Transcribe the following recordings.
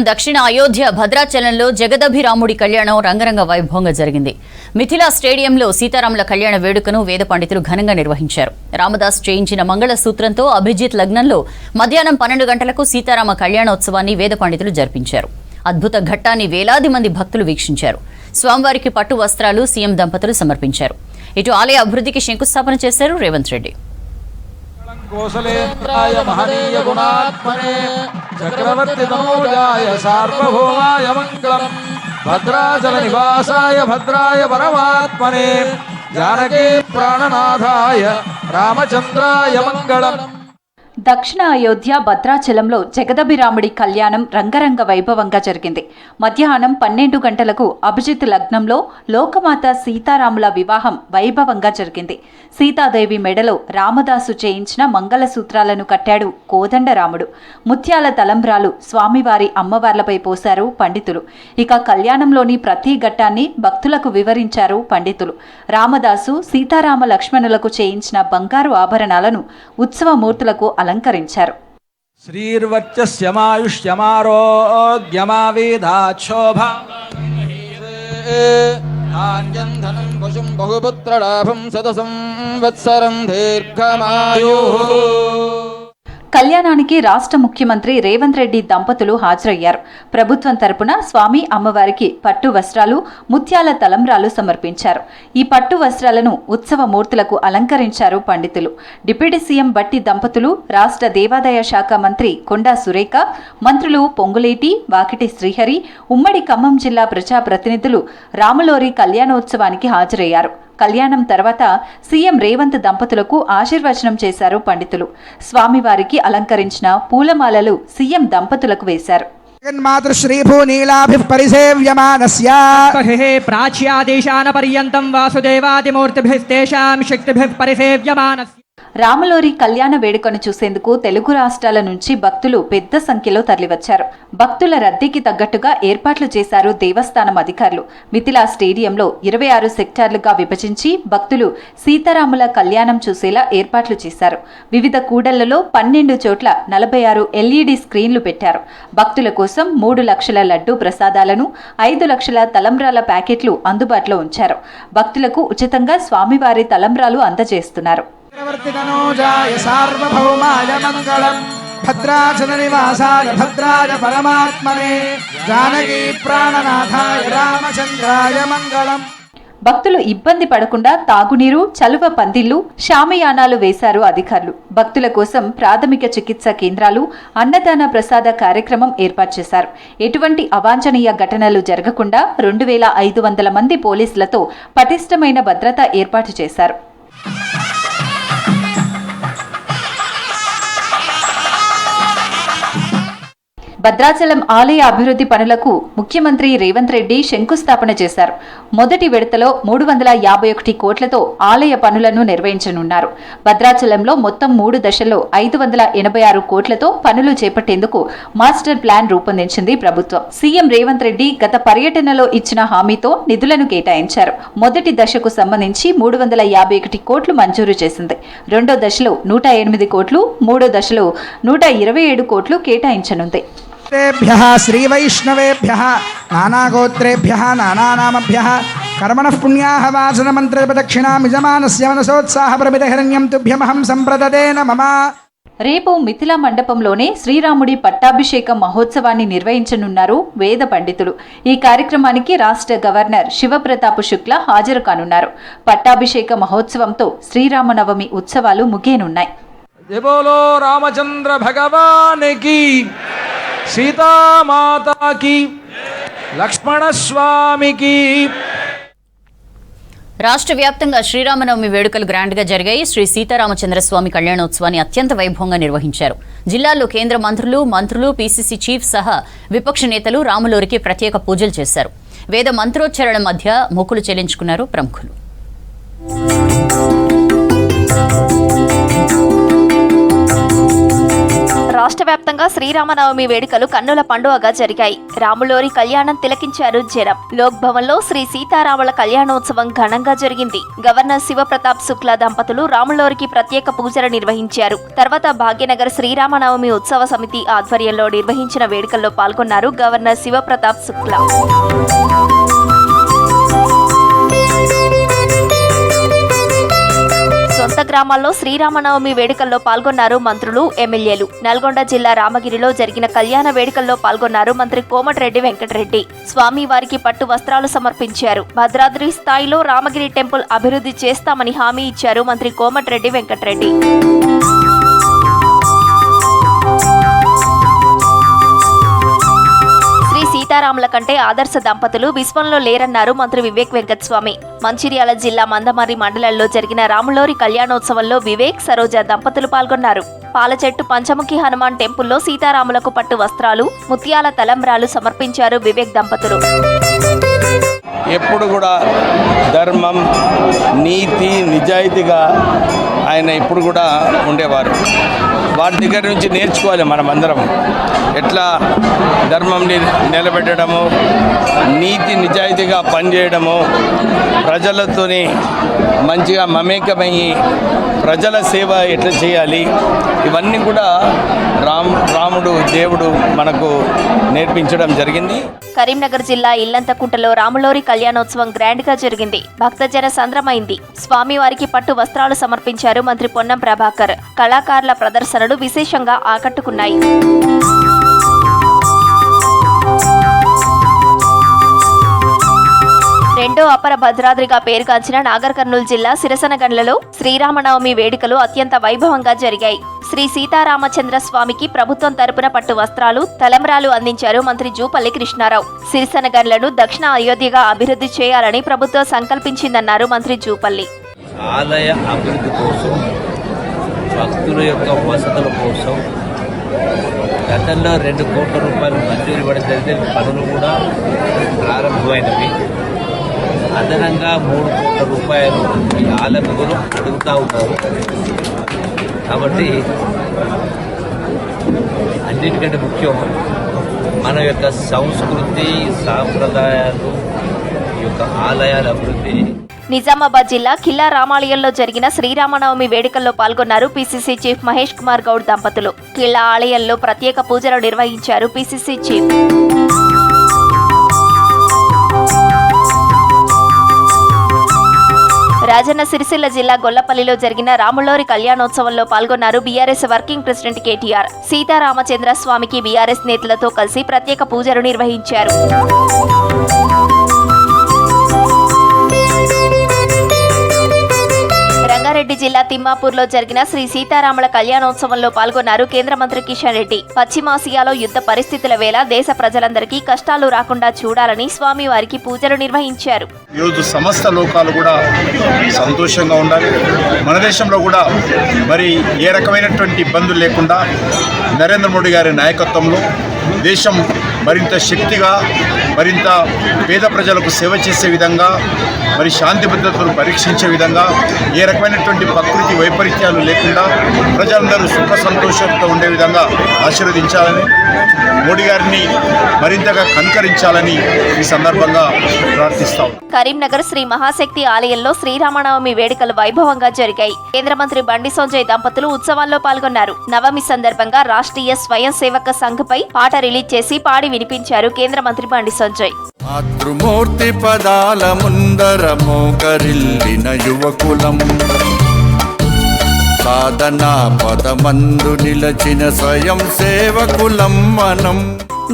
దక్షిణ అయోధ్య భద్రాచలంలో జగదభిరాముడి కళ్యాణం రంగరంగ వైభవంగా జరిగింది. మిథిలా స్టేడియంలో సీతారాముల కళ్యాణ వేడుకను వేద పండితులు ఘనంగా నిర్వహించారు. రామదాస్ చేయించిన మంగళ సూత్రంతో అభిజిత్ లగ్నంలో మధ్యాహ్నం 12 గంటలకు సీతారామ కళ్యాణోత్సవాన్ని వేద పండితులు జరిపించారు. అద్భుత ఘట్టాన్ని వేలాది మంది భక్తులు వీక్షించారు. స్వామివారికి పట్టు వస్త్రాలు సీఎం దంపతులు సమర్పించారు. ఇటు ఆలయ అభివృద్ధికి శంకుస్థాపన చేశారు రేవంత్ రెడ్డి. కోసలేంద్రాయ మహనీయ గుణాత్మనే చక్రవర్తి తనూజాయ సార్వభౌమాయ మంగళం భద్రాచల నివాసాయ భద్రాయ పరమాత్మనే జానకీ ప్రాణనాథాయ రామచంద్రాయ మంగళం. దక్షిణ అయోధ్య భద్రాచలంలో జగదభిరాముడి కళ్యాణం రంగరంగ వైభవంగా జరిగింది. మధ్యాహ్నం 12 గంటలకు అభిజిత్ లగ్నంలో లోకమాత సీతారాముల వివాహం వైభవంగా జరిగింది. సీతాదేవి మెడలో రామదాసు చేయించిన మంగళసూత్రాలను కట్టాడు కోదండరాముడు. ముత్యాల తలంబ్రాలు స్వామివారి అమ్మవార్లపై పోశారు పండితులు. ఇక కళ్యాణంలోని ప్రతి ఘట్టాన్ని భక్తులకు వివరించారు పండితులు. రామదాసు సీతారామ లక్ష్మణులకు చేయించిన బంగారు ఆభరణాలను ఉత్సవమూర్తులకు అలంకరించారు. శ్రీర్వర్చస్యమాయుష్యమారోగ్యమావేదాక్షోభ బహుపుత్రలాభం శత సంవత్సరం దీర్ఘమాయుః. కళ్యాణానికి రాష్ట్ర ముఖ్యమంత్రి రేవంత్ రెడ్డి దంపతులు హాజరయ్యారు. ప్రభుత్వం తరపున స్వామి అమ్మవారికి పట్టు వస్త్రాలు ముత్యాల తలంబ్రాలు సమర్పించారు. ఈ పట్టు వస్త్రాలను ఉత్సవమూర్తులకు అలంకరించారు పండితులు. డిప్యూటీ సీఎం బట్టి దంపతులు, రాష్ట్ర దేవాదాయ శాఖ మంత్రి కొండా సురేఖ, మంత్రులు పొంగులేటి, వాకిటి శ్రీహరి, ఉమ్మడి ఖమ్మం జిల్లా ప్రజాప్రతినిధులు రాములోరి కళ్యాణోత్సవానికి హాజరయ్యారు. కళ్యాణం తర్వాత సీఎం రేవంత్ దంపతులకు ఆశీర్వచనం చేశారు పండితులు. స్వామివారికి అలంకరించిన పూలమాలలు సీఎం దంపతులకు వేశారు. జగన్మాతృశ్రీభూనీలాభిః పరిసేవ్యమానస్య ప్రాచ్యాదేశాన పర్యంతం వాసుదేవాదిమూర్తిభిస్తేషాం శక్తిభిః పరిసేవ్యమానస్య. రాములోరి కళ్యాణ వేడుకను చూసేందుకు తెలుగు రాష్ట్రాల నుంచి భక్తులు పెద్ద సంఖ్యలో తరలివచ్చారు. భక్తుల రద్దీకి తగ్గట్టుగా ఏర్పాట్లు చేశారు దేవస్థానం అధికారులు. మిథిలా స్టేడియంలో 26 సెక్టార్లుగా విభజించి భక్తులు సీతారాముల కళ్యాణం చూసేలా ఏర్పాట్లు చేశారు. వివిధ కూడళ్లలో 12 చోట్ల 46 LED స్క్రీన్లు పెట్టారు. భక్తుల కోసం 3 లక్షల లడ్డూ ప్రసాదాలను, 5 లక్షల తలంబ్రాల ప్యాకెట్లు అందుబాటులో ఉంచారు. భక్తులకు ఉచితంగా స్వామివారి తలంబ్రాలు అందజేస్తున్నారు. చక్రవర్తి తనూజాయ సార్వభౌమాయ మంగళం భద్రాచల నివాసాయ భద్రాయ పరమాత్మనే జానకీ ప్రాణనాథాయ రామచంద్రాయ మంగళం. భక్తులు ఇబ్బంది పడకుండా తాగునీరు, చలువ పందిళ్లు, షామియానాలు వేశారు అధికారులు. భక్తుల కోసం ప్రాథమిక చికిత్స కేంద్రాలు, అన్నదాన ప్రసాద కార్యక్రమం ఏర్పాటు చేశారు. ఎటువంటి అవాంఛనీయ ఘటనలు జరగకుండా 2500 మంది పోలీసులతో పటిష్టమైన భద్రత ఏర్పాటు చేశారు. భద్రాచలం ఆలయ అభివృద్ధి పనులకు ముఖ్యమంత్రి రేవంత్ రెడ్డి శంకుస్థాపన చేశారు. మొదటి విడతలో 351 కోట్లతో ఆలయ పనులను నిర్వహించనున్నారు. భద్రాచలంలో మొత్తం 3 దశల్లో 586 కోట్లతో పనులు చేపట్టేందుకు మాస్టర్ ప్లాన్ రూపొందించింది ప్రభుత్వం. సీఎం రేవంత్ రెడ్డి గత పర్యటనలో ఇచ్చిన హామీతో నిధులను కేటాయించారు. మొదటి దశకు సంబంధించి 351 కోట్లు మంజూరు చేసింది. రెండో దశలో 108 కోట్లు, మూడో దశలో 127 కోట్లు కేటాయించనుంది. శ్రీవైష్ణవేభ్యః నానాగోత్రేభ్యః నానానామభ్యః కర్మణః పుణ్యాః వాసన మంత్ర ప్రదక్షిణాం యజమానస్య మనసోత్సాహ ప్రమిదహిరణ్యం తుభ్యమహం సంప్రదదే నమః. రేపు మిథిలా మండపంలోనే శ్రీరాముడి పట్టాభిషేక మహోత్సవాన్ని నిర్వహించనున్నారు వేద పండితులు. ఈ కార్యక్రమానికి రాష్ట్ర గవర్నర్ శివప్రతాప్ శుక్లా హాజరు కానున్నారు. పట్టాభిషేక మహోత్సవంతో శ్రీరామనవమి ఉత్సవాలు ముగియనున్నాయి. జై బోలో రామచంద్ర భగవానికి, సీతామాతాకి, లక్ష్మణస్వామికి. రాష్ట్ర వ్యాప్తంగా శ్రీరామనవమి వేడుకలు గ్రాండ్గా జరిగాయి. శ్రీ సీతారామచంద్రస్వామి కళ్యాణోత్సవాన్ని అత్యంత వైభవంగా నిర్వహించారు. జిల్లాల్లో కేంద్ర మంత్రులు, పీసీసీ చీఫ్ సహా విపక్ష నేతలు రాములోరికి ప్రత్యేక పూజలు చేశారు. వేద మంత్రోచ్చరణ మధ్య మొక్కులు చెల్లించుకున్నారు ప్రముఖులు. రాష్ట్ర వ్యాప్తంగా శ్రీరామనవమి వేడుకలు కన్నుల పండుగగా జరిగాయి. రాములోరి కళ్యాణం తిలకించారు జనం. లోక్ భవన్ లో శ్రీ సీతారాముల కళ్యాణోత్సవం ఘనంగా జరిగింది. గవర్నర్ శివప్రతాప్ శుక్లా దంపతులు రాములోరికి ప్రత్యేక పూజలు నిర్వహించారు. తర్వాత భాగ్యనగర్ శ్రీరామనవమి ఉత్సవ సమితి ఆధ్వర్యంలో నిర్వహించిన వేడుకల్లో పాల్గొన్నారు గవర్నర్ శివప్రతాప్ శుక్లా. సొంత గ్రామాల్లో శ్రీరామనవమి వేడుకల్లో పాల్గొన్నారు మంత్రులు, ఎమ్మెల్యేలు. నల్గొండ జిల్లా రామగిరిలో జరిగిన కళ్యాణ వేడుకల్లో పాల్గొన్నారు మంత్రి కోమటిరెడ్డి వెంకటరెడ్డి. స్వామివారికి పట్టు వస్త్రాలు సమర్పించారు. భద్రాద్రి స్థాయిలో రామగిరి టెంపుల్ అభివృద్ధి చేస్తామని హామీ ఇచ్చారు మంత్రి కోమటిరెడ్డి వెంకటరెడ్డి. సీతారాముల కంటే ఆదర్శ దంపతులు విశ్వంలో లేరన్నారు మంత్రి వివేక్ వెంకటస్వామి. మంచిర్యాల జిల్లా మందమర్రి మండలంలో జరిగిన రాములోరి కళ్యాణోత్సవంలో వివేక్, సరోజ దంపతులు పాల్గొన్నారు. పాలచెట్టు పంచముఖి హనుమాన్ టెంపుల్లో సీతారాములకు పట్టు వస్త్రాలు, ముత్యాల తలంబ్రాలు సమర్పించారు వివేక్ దంపతులు. ఎప్పుడు కూడా ధర్మం, నీతి, నిజాయితీగా ఆయన ఎప్పుడు కూడా ఉండేవారు. వారి దగ్గర నుంచి నేర్చుకోవాలి మనమందరం. ఎట్లా ధర్మం నిలబెట్టడము, నీతి నిజాయితీగా పనిచేయడము, ప్రజలతోని మంచిగా మమేకమయ్యి ప్రజల సేవ ఎట్లా చేయాలి, ఇవన్నీ కూడా రాముడు దేవుడు మనకు నేర్పించడం జరిగింది. కరీంనగర్ జిల్లా ఇల్లంతకుంటలో రాములోరి కళ్యాణోత్సవం గ్రాండ్ గా జరిగింది. భక్తజన సంద్రమైంది. స్వామివారికి పట్టు వస్త్రాలు సమర్పించారు మంత్రి పొన్నం ప్రభాకర్. కళాకారుల ప్రదర్శనలు విశేషంగా ఆకట్టుకున్నాయి. రెండో అపర భద్రాద్రిగా పేరుగాంచిన నాగర్ కర్నూలు జిల్లా సిరసనగండ్లలో శ్రీరామనవమి వేడుకలు అత్యంత వైభవంగా జరిగాయి. శ్రీ సీతారామచంద్ర స్వామికి ప్రభుత్వం తరపున పట్టు వస్త్రాలు, తలంబ్రాలు అందించారు మంత్రి జూపల్లి కృష్ణారావు. సిరిసనగండ్లను దక్షిణ అయోధ్యగా అభివృద్ధి చేయాలని ప్రభుత్వం సంకల్పించిందన్నారు మంత్రి జూపల్లి. ఆలయ అభివృద్ధి కోసం, భక్తుల యొక్క వసతుల కోసం గతంలో 2 కోట్ల రూపాయలు మంజూరు ఇవ్వడం జరిగితే పనులు కూడా ప్రారంభమైనవి. అదనంగా 3 కోట్ల రూపాయలు ఈ ఆలమిగులు అడుగుతూ ఉన్నారు. కాబట్టి అన్నిటికంటే ముఖ్యం మన యొక్క సంస్కృతి, సాంప్రదాయాలు, ఈ యొక్క ఆలయాల అభివృద్ధి. నిజామాబాద్ జిల్లా కిల్లా రామాలయంలో జరిగిన శ్రీరామనవమి వేడుకల్లో పాల్గొన్నారు పీసీసీ చీఫ్ మహేష్ కుమార్ గౌడ్ దంపతులు. కిల్లా ఆలయంలో ప్రత్యేక పూజలు నిర్వహించారు పీసీసీ చీఫ్. రాజన్న సిరిసిల్ల జిల్లా గొల్లపల్లిలో జరిగిన రాములోరి కళ్యాణోత్సవంలో పాల్గొన్నారు BRS working president KTR. Sitaramachandra స్వామికి బీఆర్ఎస్ నేతలతో కలిసి ప్రత్యేక పూజలు నిర్వహించారు. రంగారెడ్డి జిల్లా తిమ్మాపూర్లో జరిగిన శ్రీ సీతారాముల కళ్యాణోత్సవంలో పాల్గొన్నారు కేంద్ర మంత్రి కిషన్ రెడ్డి. పశ్చిమాసియాలో యుద్ధ పరిస్థితుల వేళ దేశ ప్రజలందరికీ కష్టాలు రాకుండా చూడాలని స్వామివారికి పూజలు నిర్వహించారు. ఈరోజు సమస్త లోకాలు కూడా సంతోషంగా ఉండాలి. మన దేశంలో కూడా మరి ఏ రకమైనటువంటి ఇబ్బందులు లేకుండా నరేంద్ర మోడీ గారి నాయకత్వంలో దేశం మరింత శక్తిగా, మరింత పేద ప్రజలకు సేవ చేసే విధంగా, మరి శాంతి భద్రతలు పరీక్షించే విధంగా, ఏ రకమైనటువంటి ప్రకృతి వైపరీత్యాలు లేకుండా ప్రజలందరూ సుఖ సంతోషంతో ఉండే విధంగా ఆశీర్వదించాలని, మోడీ గారిని మరింతగా కనుకరించాలని ఈ సందర్భంగా ప్రార్థిస్తాం. కరీంనగర్ శ్రీ మహాశక్తి ఆలయంలో శ్రీరామనవమి వేడుకలు వైభవంగా జరిగాయి. కేంద్ర మంత్రి బండి సంజయ్ దంపతులు ఉత్సవాల్లో పాల్గొన్నారు. నవమి సందర్భంగా రాష్ట్రీయ స్వయం సేవక సంఘ్పై పాట రిలీజ్ చేసి పాడి వినిపించారు కేంద్ర మంత్రి బండి సంజయ్. మాతృమూర్తి పదాల ముందర మోకరిల్లిన యువకులం, సాధనా పదమందు నిలచిన స్వయం సేవకులం మనం.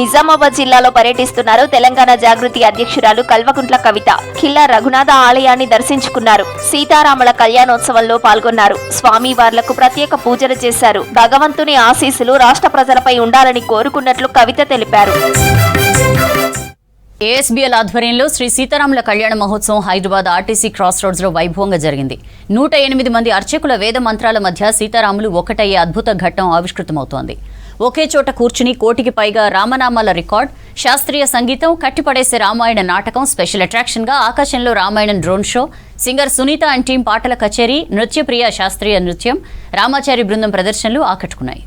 నిజామాబాద్ జిల్లాలో పర్యటిస్తున్నారు తెలంగాణ జాగృతి అధ్యక్షురాలు కల్వకుంట్ల కవిత. కిల్లా రఘునాథ ఆలయాన్ని దర్శించుకున్నారు. సీతారాముల కళ్యాణోత్సవంలో పాల్గొన్నారు. స్వామివార్లకు ప్రత్యేక పూజలు చేశారు. భగవంతుని ఆశీస్సులు రాష్ట్ర ప్రజలపై ఉండాలని కోరుకున్నట్లు కవిత తెలిపారు. ఏఎస్బీఎల్ ఆధ్వర్యంలో శ్రీ సీతారాముల కళ్యాణ మహోత్సవం హైదరాబాద్ ఆర్టీసీ క్రాస్ రోడ్స్ లో వైభవంగా జరిగింది. 108 మంది అర్చకుల వేద మంత్రాల మధ్య సీతారాములు ఒకటయ్యే అద్భుత ఘట్టం ఆవిష్కృతమవుతోంది. ఒకే చోట కూర్చుని 1 కోటికి పైగా రామనామాల రికార్డ్, శాస్త్రీయ సంగీతం, కట్టిపడేసే రామాయణ నాటకం, స్పెషల్ అట్రాక్షన్ గా ఆకాశంలో Ramayanam drone show, singer Sunitha and team పాటల కచేరీ, నృత్యప్రియ శాస్త్రీయ నృత్యం, రామాచారి బృందం ప్రదర్శనలు ఆకట్టుకున్నాయి.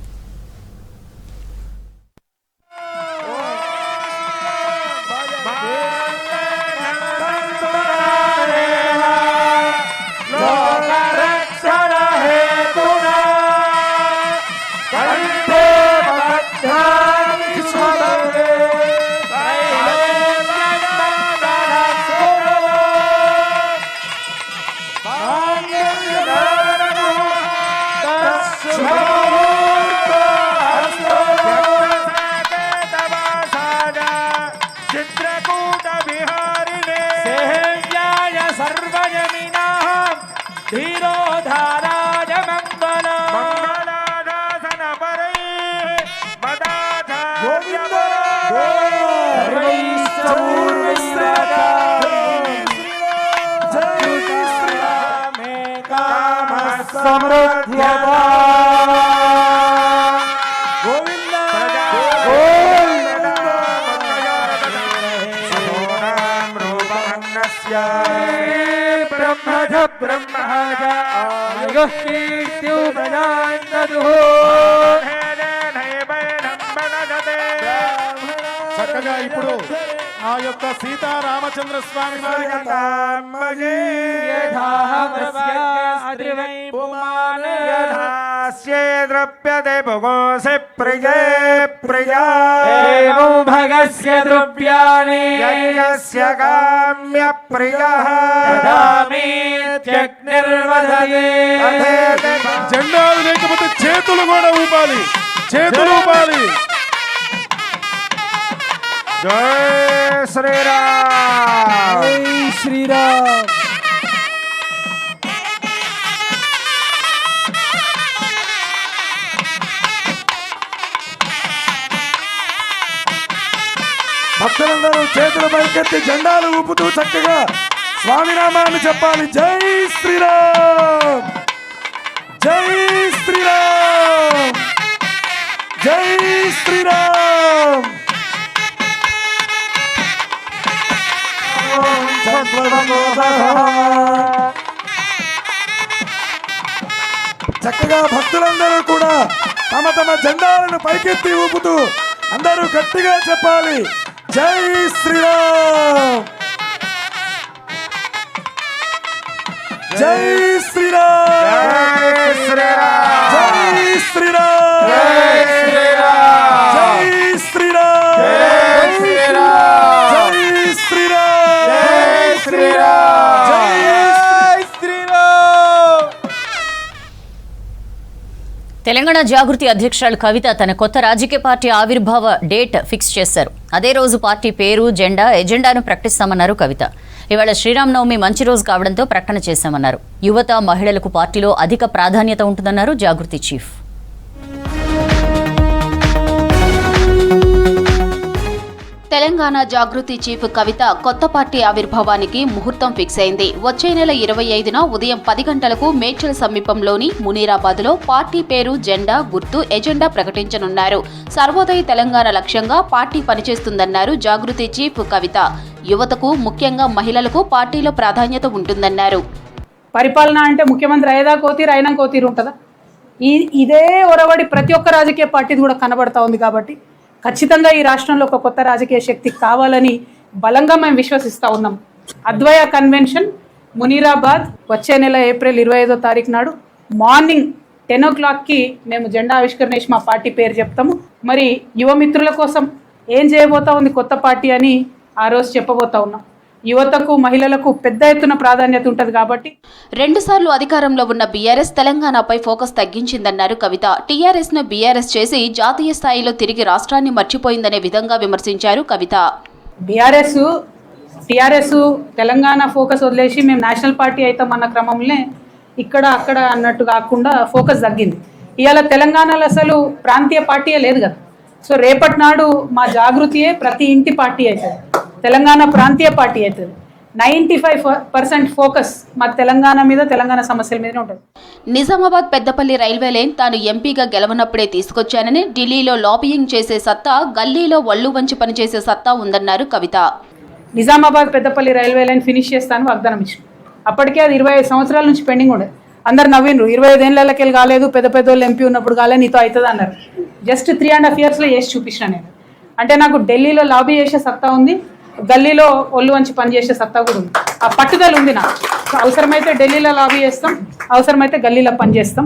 చక్కగా ఇప్పుడు ఆ యొక్క సీతారామచంద్ర స్వామి వారి ద్రవ్యతే భగోసి ప్రియే ప్రియా భగస్య ద్రవ్యాని యస్య కామ్య ప్రియః జెండాలు లేకపోతే చేతులు కూడా ఊపాలి, చేతులు ఊపాలి. జై శ్రీరామ్, జై శ్రీరామ్. భక్తులందరూ చేతుల పైకెత్తి జెండాలు ఊపుతూ చక్కగా స్వామినామాన్ని చెప్పాలి. జై శ్రీరామ్, జై శ్రీరామ్, జై శ్రీరామ్. చక్కగా భక్తులందరూ కూడా తమ తమ జెండాలను పైకెత్తి ఊపుతూ అందరూ గట్టిగా చెప్పాలి. జై శ్రీరామ్, జై శ్రీరామ్, జై శ్రీరామ్, జై శ్రీరామ్, జై శ్రీరామ్, జై తెలంగాణ జాగృతి అధ్యక్షురాలు కవిత తన కొత్త రాజకీయ పార్టీ ఆవిర్భావ డేట్ ఫిక్స్ చేశారు. అదే రోజు పార్టీ పేరు, జెండా, ఎజెండాను ప్రకటిస్తామన్నారు కవిత. ఇవాళ శ్రీరామనవమి మంచి రోజు కావడంతో ప్రకటన చేశామన్నారు. యువత, మహిళలకు పార్టీలో అధిక ప్రాధాన్యత ఉంటుందన్నారు జాగృతి చీఫ్. తెలంగాణ జాగృతి చీఫ్ కవిత కొత్త పార్టీ ఆవిర్భావానికి ముహూర్తం ఫిక్స్ అయింది. వచ్చే నెల 25న ఉదయం 10 గంటలకు మేడ్చల్ సమీపంలోని మునీరాబాద్లో పార్టీ పేరు, జెండా, గుర్తు, ఎజెండా ప్రకటించనున్నారు. సర్వోదయ తెలంగాణ లక్ష్యంగా పార్టీ పనిచేస్తుందన్నారు జాగృతి చీఫ్ కవిత. యువతకు, ముఖ్యంగా మహిళలకు పార్టీలో ప్రాధాన్యత ఉంటుందన్నారు. పరిపాలన అంటే ముఖ్యమంత్రి అయ్యేదా కోతీరు, అయినా కోతీరు ఉంటుందా? ఇదే ఒరవడి ప్రతి ఒక్క రాజకీయ పార్టీది కూడా కనబడతా ఉంది. కాబట్టి ఖచ్చితంగా ఈ రాష్ట్రంలో ఒక కొత్త రాజకీయ శక్తి కావాలని బలంగా మేము విశ్వసిస్తూ ఉన్నాం. అద్వయ కన్వెన్షన్ మునీరాబాద్ వచ్చే నెల ఏప్రిల్ 25వ తారీఖు నాడు మార్నింగ్ 10 o'clockకి మేము జెండా ఆవిష్కరణ చేసి మా పార్టీ పేరు చెప్తాము. మరి యువ మిత్రుల కోసం ఏం చేయబోతా ఉంది కొత్త పార్టీ అని ఆ రోజు చెప్పబోతా ఉన్నాం. యువతకు, మహిళలకు పెద్ద ఎత్తున ప్రాధాన్యత ఉంటుంది. కాబట్టి 2 సార్లు అధికారంలో ఉన్న బీఆర్ఎస్ తెలంగాణపై ఫోకస్ తగ్గించిందన్నారు కవిత. టీఆర్ఎస్ ను బీఆర్ఎస్ చేసి జాతీయ స్థాయిలో తిరిగి రాష్ట్రాన్ని మర్చిపోయిందనే విధంగా విమర్శించారు కవిత. టీఆర్ఎస్ తెలంగాణ ఫోకస్ వదిలేసి మేము నేషనల్ పార్టీ అవుతామన్న క్రమంలో ఇక్కడ అక్కడ అన్నట్టు కాకుండా ఫోకస్ తగ్గింది. ఇవాళ తెలంగాణలో అసలు ప్రాంతీయ పార్టీయే లేదు కదా. సో రేపటి నాడు మా జాగృతియే ప్రతి ఇంటి పార్టీ అవుతుంది, తెలంగాణ ప్రాంతీయ పార్టీ అవుతుంది. 95% ఫోకస్ మా తెలంగాణ మీద, తెలంగాణ సమస్యల మీదనే ఉంటుంది. నిజామాబాద్ పెద్దపల్లి రైల్వే లైన్ తాను ఎంపీగా గెలవనప్పుడే తీసుకొచ్చానని, ఢిల్లీలో లాబియింగ్ చేసే సత్తా, గల్లీలో ఒళ్ళు వంచి పనిచేసే సత్తా ఉందన్నారు Kavitha. Nizamabad Peddapalli railway line finish చేస్తాను వాగ్దానం ఇచ్చిన. అప్పటికే అది 25 సంవత్సరాల నుంచి పెండింగ్ ఉండేది. అందరు నవ్విండ్రు, 25 ఏళ్ళకెళ్ళి కాలేదు, పెద్ద పెద్దోళ్ళు ఎంపీ ఉన్నప్పుడు కాలేదు, నీతో అవుతుంది అన్నారు. జస్ట్ 3.5 yearsలో చేసి చూపించిన నేను. అంటే నాకు ఢిల్లీలో లాబీ చేసే సత్తా ఉంది, గల్లీలో ఒళ్ళు వంచి పనిచేసే సత్తా కూడా ఉంది. ఆ పట్టుదల ఉంది నాకు. అవసరమైతే ఢిల్లీలో లాబీ చేస్తాం, అవసరమైతే గల్లీలో పనిచేస్తాం.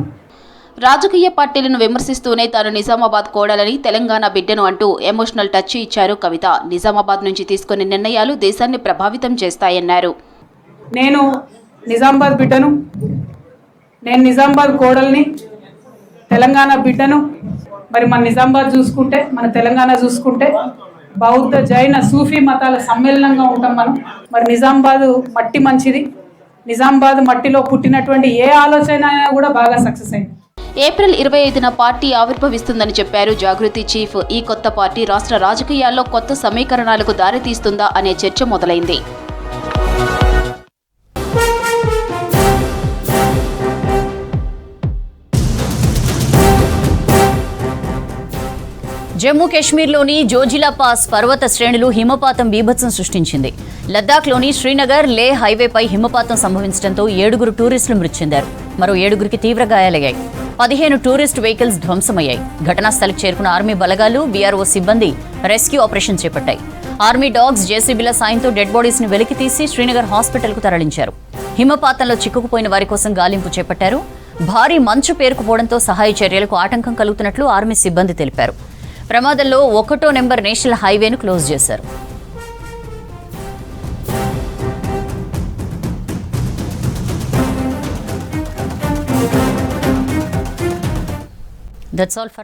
రాజకీయ పార్టీలను విమర్శిస్తూనే తాను నిజామాబాద్ కోడలని, తెలంగాణ బిడ్డను అంటూ ఎమోషనల్ టచ్ ఇచ్చారు కవిత. నిజామాబాద్ నుంచి తీసుకునే నిర్ణయాలు దేశాన్ని ప్రభావితం చేస్తాయన్నారు. నేను నిజామాబాద్ బిడ్డను, నేను నిజామాబాద్ కోడల్ని, తెలంగాణ బిడ్డను. మరి మన నిజామాబాద్ చూసుకుంటే, మన తెలంగాణ చూసుకుంటే బౌద్ధ జైన సూఫీ మతాల సమ్మేళనంగా ఉంటాం మనం. మరి నిజామాబాద్ మట్టి మంచిది. నిజామాబాద్ మట్టిలో పుట్టినటువంటి ఏ ఆలోచన అయినా కూడా బాగా సక్సెస్ అయింది. ఏప్రిల్ 25న పార్టీ ఆవిర్భవిస్తుందని చెప్పారు జాగృతి చీఫ్. ఈ కొత్త పార్టీ రాష్ట్ర రాజకీయాల్లో కొత్త సమీకరణాలకు దారితీస్తుందా అనే చర్చ మొదలైంది. జమ్మూ కాశ్మీర్లోని జోజిలా పాస్ పర్వత శ్రేణులు హిమపాతం బీభత్సం సృష్టించింది. లద్దాఖ్లోని శ్రీనగర్ లే హైవేపై హిమపాతం సంభవించడంతో 7 టూరిస్టులు మృతి చెందారు. మరో 7గురికి తీవ్ర గాయాలయ్యాయి. 15 టూరిస్ట్ వెహికల్స్ ధ్వంసమయ్యాయి. ఘటనా స్థలికి చేరుకున్న ఆర్మీ బలగాలు, బీఆర్ఓ సిబ్బంది రెస్క్యూ ఆపరేషన్ చేపట్టాయి. ఆర్మీ డాగ్స్, జేసీబీల సాయంతో డెడ్ బాడీస్ ని వెలికి తీసి శ్రీనగర్ హాస్పిటల్కు తరలించారు. హిమపాతంలో చిక్కుకుపోయిన వారి కోసం గాలింపు చేపట్టారు. భారీ మంచు పేరుకుపోవడంతో సహాయ చర్యలకు ఆటంకం కలుగుతున్నట్లు ఆర్మీ సిబ్బంది తెలిపారు. ప్రమాదంలో 1వ నెంబర్ నేషనల్ హైవేను క్లోజ్ చేశారు. That's all for